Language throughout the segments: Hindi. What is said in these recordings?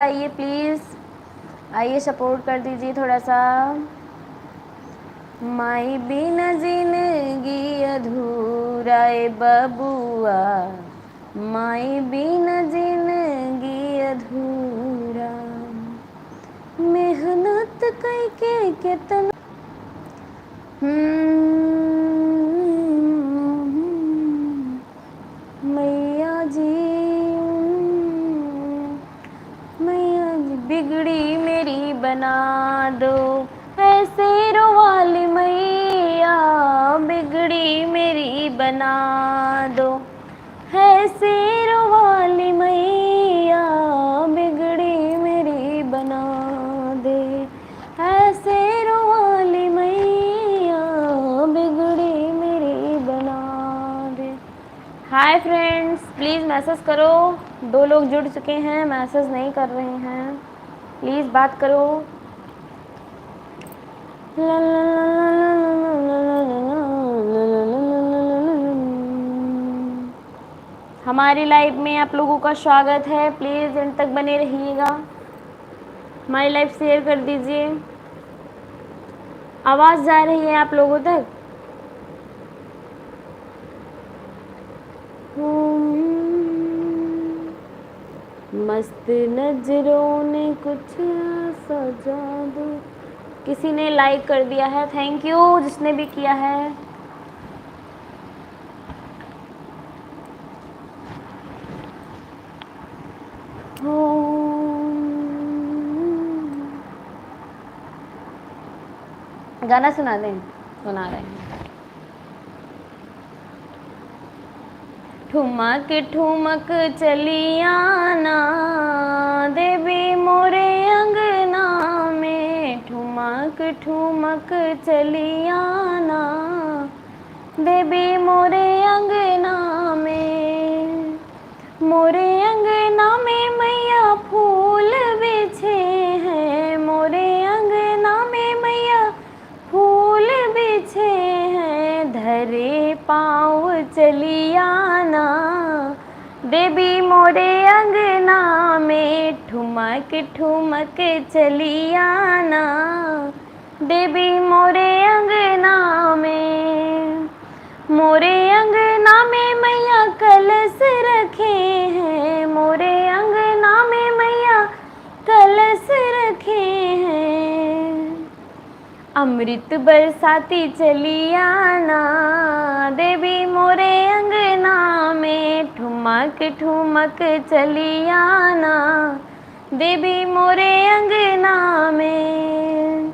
आइए प्लीज़, आइए सपोर्ट कर दीजिए थोड़ा सा। माई बिना जिंदगी अधूरा ए बबुआ, माई बिना जिंदगी अधूरा। मेहनत करके कितना मैया जी, मैया जी बिगड़ी मेरी बना दो, ऐसे रोवाली मैया बिगड़ी मेरी बना दो, ऐसे रोवाली मैया बिगड़ी मेरी बना दे, ऐसे रोवाली मैया बिगड़ी मेरी बना दे। हाय फ्रेंड्स, प्लीज़ मैसेज करो। 2 लोग जुड़ चुके हैं, मैसेज नहीं कर रहे हैं, प्लीज़ बात करो। हमारी लाइव में आप लोगों का स्वागत है, प्लीज़ एंड तक बने रहिएगा। हमारी लाइव शेयर कर दीजिए। आवाज़ जा रही है आप लोगों तक? मस्त नजरों ने कुछ ऐसा जादू। किसी ने लाइक कर दिया है, थैंक यू जिसने भी किया है। गाना सुना दें? सुना रहे हैं। ठुमक ठुमक चली आना देवी मोरे अंगना में, ठुमक ठुमक चली आना देवी मोरे अंगना में, मोरे अंगना में मैया फूल बिछे हैं, मोरे अंगना में मैया फूल बिछे हैं, धरे पाँव चली आना देवी मोरे अंगना में, ठुमक ठुमक चली आना देवी मोरे अंगना में, मोरे अंगना में मैया कलश रखे हैं, मोरे अंगना में मैया कलश रखे हैं, अमृत बरसाती चली आना देवी मोरे अंगना में, ठुमक ठुमक चली आना देवी मोरे अंगना में,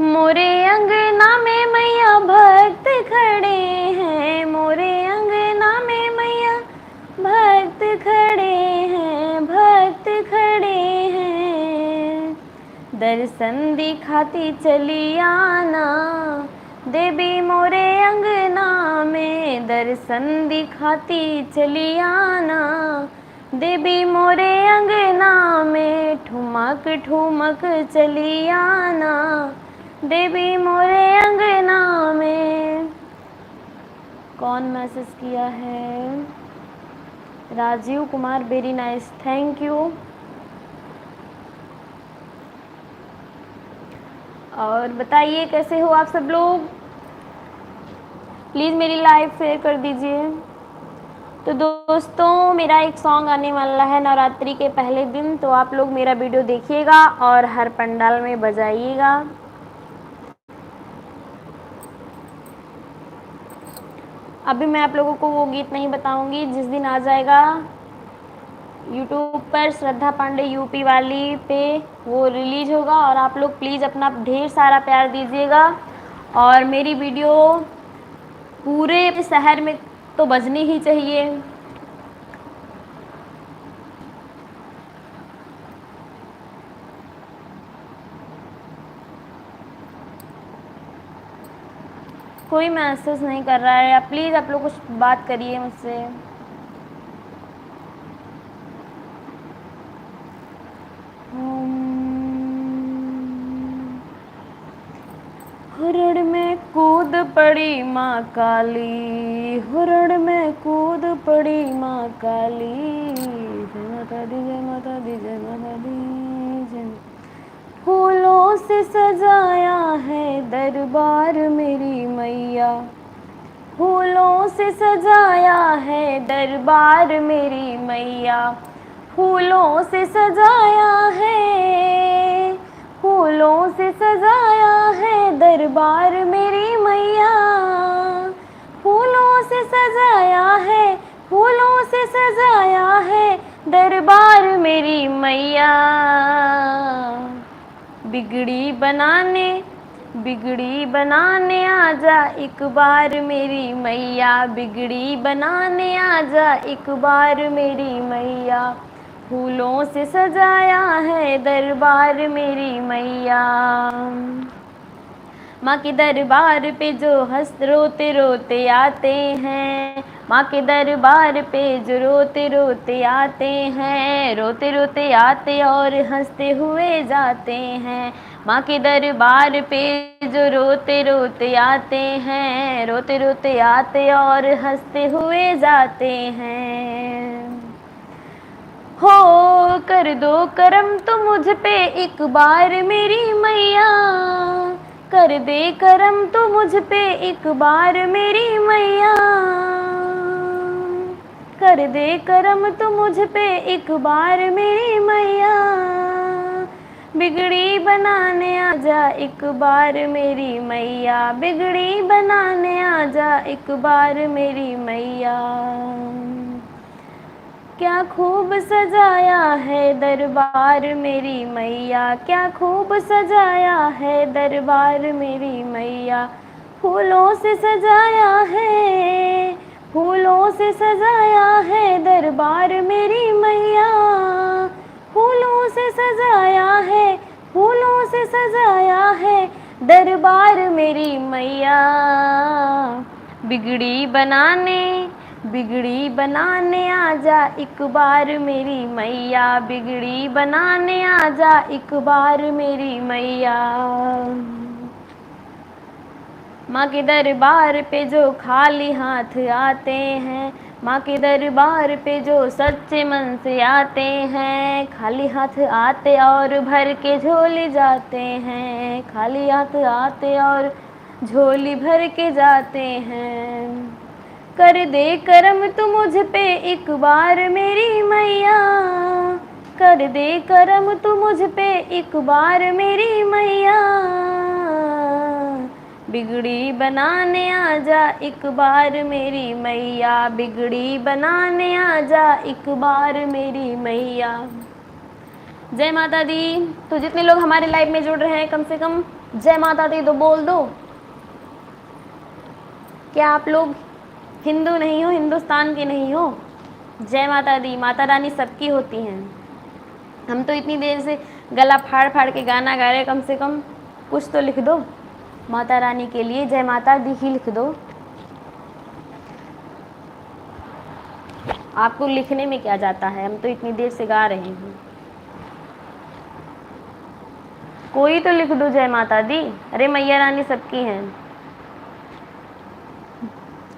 मोरे अंगना में मैया भक्त खड़े हैं, मोरे अंगना में मैया भक्त खड़े हैं, भक्त खड़े हैं, दर्शन दिखाती चली आना देवी मोरे अंगना में, दर्शन दिखाती चली आना देवी मोरे अंगना में, ठुमक ठुमक चली आना देवी मोरे अंगना में। कौन मैसेज किया है? Rajeev Kumar, very nice, thank you. और बताइए कैसे हो आप सब लोग, प्लीज़ मेरी लाइव शेयर कर दीजिए। तो दोस्तों, मेरा एक सॉन्ग आने वाला है नवरात्रि के पहले दिन, तो आप लोग मेरा वीडियो देखिएगा और हर पंडाल में बजाइएगा। अभी मैं आप लोगों को वो गीत नहीं बताऊंगी, जिस दिन आ जाएगा यूट्यूब पर श्रद्धा पांडे यूपी वाली पे वो रिलीज होगा, और आप लोग प्लीज़ अपना ढेर सारा प्यार दीजिएगा। और मेरी वीडियो पूरे शहर में तो बजनी ही चाहिए। कोई मैसेज नहीं कर रहा है, आप प्लीज़ आप लोग कुछ बात करिए मुझसे। रण में कूद पड़ी माँ काली, हुरण में कूद पड़ी माँ काली। जय माता दी, जय माता दी, जय माता दी, जय। फूलों से सजाया है दरबार मेरी मैया, फूलों से सजाया है दरबार मेरी मैया, फूलों से सजाया है, फूलों से सजाया है दरबार मेरी मैया, फूलों से सजाया है, फूलों से सजाया है दरबार मेरी मैया। बिगड़ी बनाने, बिगड़ी बनाने आजा एक बार मेरी मैया, बिगड़ी बनाने आजा एक बार मेरी मैया, फूलों से सजाया है दरबार मेरी मैया। माँ के दरबार पे जो हंस रोते रोते आते हैं, माँ के दरबार पे जो रोते रोते आते हैं, रोते रोते आते और हंसते हुए जाते हैं। माँ के दरबार पे जो रोते रोते आते हैं, रोते रोते आते और हंसते हुए जाते हैं। हो कर दो करम तो मुझ पे एक बार मेरी मैया, कर दे करम तो मुझ पे एक बार मेरी मैया, कर दे करम तो मुझ पे एक बार मेरी मैया, बिगड़ी बनाने आजा एक बार मेरी मैया, बिगड़ी बनाने आजा एक बार मेरी मैया। क्या खूब सजाया है दरबार मेरी मैया, क्या खूब सजाया है दरबार मेरी मैया, फूलों से सजाया है, फूलों से सजाया है दरबार मेरी मैया, फूलों से सजाया है, फूलों से सजाया है दरबार मेरी मैया। बिगड़ी बनाने, बिगड़ी बनाने आजा एक बार मेरी मैया, बिगड़ी बनाने आजा एक बार मेरी मैया। माँ के दरबार पे जो खाली हाथ आते हैं, माँ के दरबार पे जो सच्चे मन से आते हैं, खाली हाथ आते और भर के झोली जाते हैं, खाली हाथ आते और झोली भर के जाते हैं। कर दे करम तू मुझ पे एक बार मेरी मैया, कर दे करम तू मुझ पे एक बार मेरी मैया, बिगड़ी बनाने आजा एक बार मेरी मैया, बिगड़ी बनाने आजा एक बार मेरी मैया। जय माता दी। तो जितने लोग हमारे लाइव में जुड़ रहे हैं कम से कम जय माता दी तो बोल दो। क्या आप लोग हिंदू नहीं हो, हिंदुस्तान के नहीं हो? जय माता दी। माता रानी सबकी होती हैं। हम तो इतनी देर से गला फाड़ फाड़ के गाना गा रहे, कम से कम कुछ तो लिख दो माता रानी के लिए, जय माता दी ही लिख दो। आपको लिखने में क्या जाता है, हम तो इतनी देर से गा रहे हैं। कोई तो लिख दो जय माता दी। अरे मैया रानी सबकी हैं।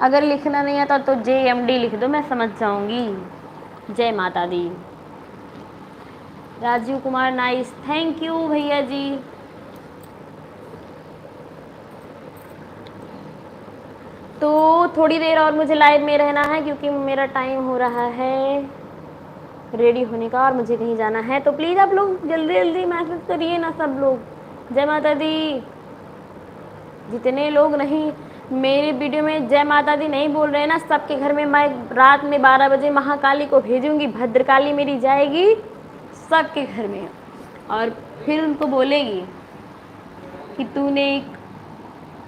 अगर लिखना नहीं आता तो JMD लिख दो, मैं समझ जाऊंगी। जय माता दी। Rajeev Kumar nice, thank you भैया जी। तो थोड़ी देर और मुझे लाइव में रहना है क्योंकि मेरा टाइम हो रहा है रेडी होने का और मुझे कहीं जाना है। तो प्लीज़ आप लोग जल्दी जल्दी मैसेज करिए ना सब लोग। जय माता दी। जितने लोग नहीं मेरी वीडियो में जय माता दी नहीं बोल रहे ना, सबके घर में मैं रात में 12 बजे महाकाली को भेजूंगी, भद्रकाली मेरी जाएगी सबके घर में और फिर उनको बोलेगी कि तूने एक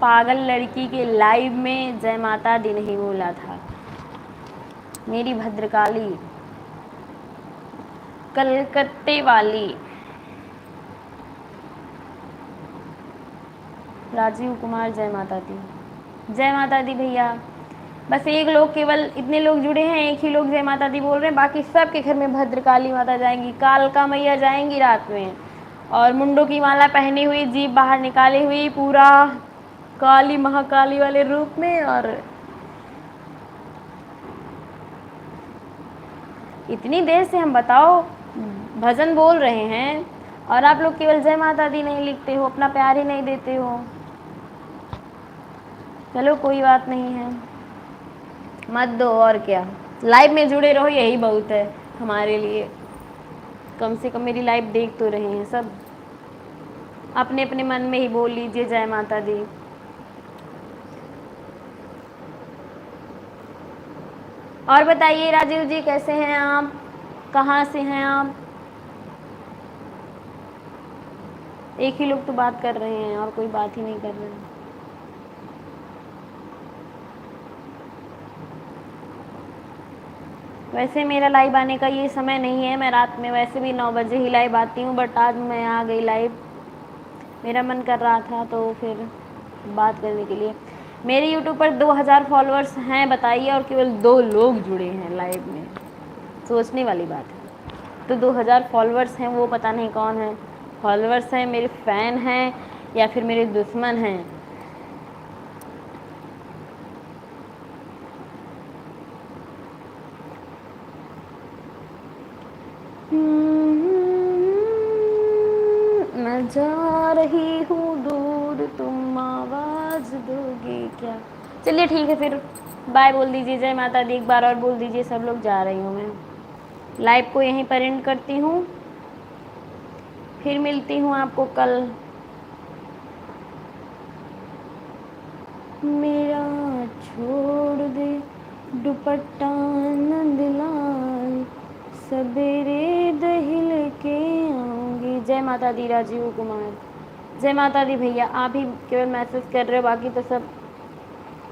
पागल लड़की के लाइव में जय माता दी नहीं बोला था। मेरी भद्रकाली कलकत्ते वाली। राजीव कुमार जय माता दी। जय माता दी भैया। बस एक लोग, केवल इतने लोग जुड़े हैं, एक ही लोग जय माता दी बोल रहे हैं, बाकी सबके घर में भद्रकाली माता जाएंगी, कालका मैया जाएंगी रात में और मुंडों की माला पहनी हुई, जीभ बाहर निकाली हुई, पूरा काली महाकाली वाले रूप में। और इतनी देर से हम बताओ भजन बोल रहे हैं और आप लोग केवल जय माता दी नहीं लिखते हो, अपना प्यार ही नहीं देते हो। चलो कोई बात नहीं है, मत दो, और क्या। लाइव में जुड़े रहो, यही बहुत है हमारे लिए। कम से कम मेरी लाइव देख तो रहे हैं सब। अपने अपने मन में ही बोल लीजिए जय माता दी। और बताइए राजीव जी, कैसे हैं आप, कहाँ से हैं आप? एक ही लोग तो बात कर रहे हैं और कोई बात ही नहीं कर रहे हैं। वैसे मेरा लाइव आने का ये समय नहीं है, मैं रात में वैसे भी 9 बजे ही लाइव आती हूँ, बट आज मैं आ गई लाइव, मेरा मन कर रहा था तो फिर बात करने के लिए। मेरे यूट्यूब पर 2000 फॉलोअर्स हैं बताइए, और केवल 2 लोग जुड़े हैं लाइव में, सोचने वाली बात है। तो 2000 फॉलोअर्स हैं, वो पता नहीं कौन है। फॉलोअर्स हैं, मेरे फ़ैन हैं या फिर मेरे दुश्मन हैं। मैं जा रही हूँ दूर, तुम आवाज़ दोगे क्या? चलिए ठीक है, फिर बाय बोल दीजिए, जय माता दी एक बार और बोल दीजिए, सब लोग जा रही हूँ मैं। लाइव को यहीं पर एंड करती हूँ, फिर मिलती हूँ आपको कल। मेरा छोड़ दे दुपट्टा नंदलाल, सवेरे दहिल के आऊँगी। जय माता दी राजीव कुमार, जय माता दी भैया। आप ही केवल मैसेज कर रहे हो, बाकी तो सब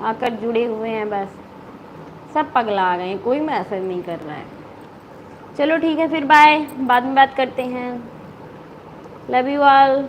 आकर जुड़े हुए हैं, बस सब पगला गए, कोई मैसेज नहीं कर रहा है। चलो ठीक है फिर, बाय, बाद में बात करते हैं। Love you all.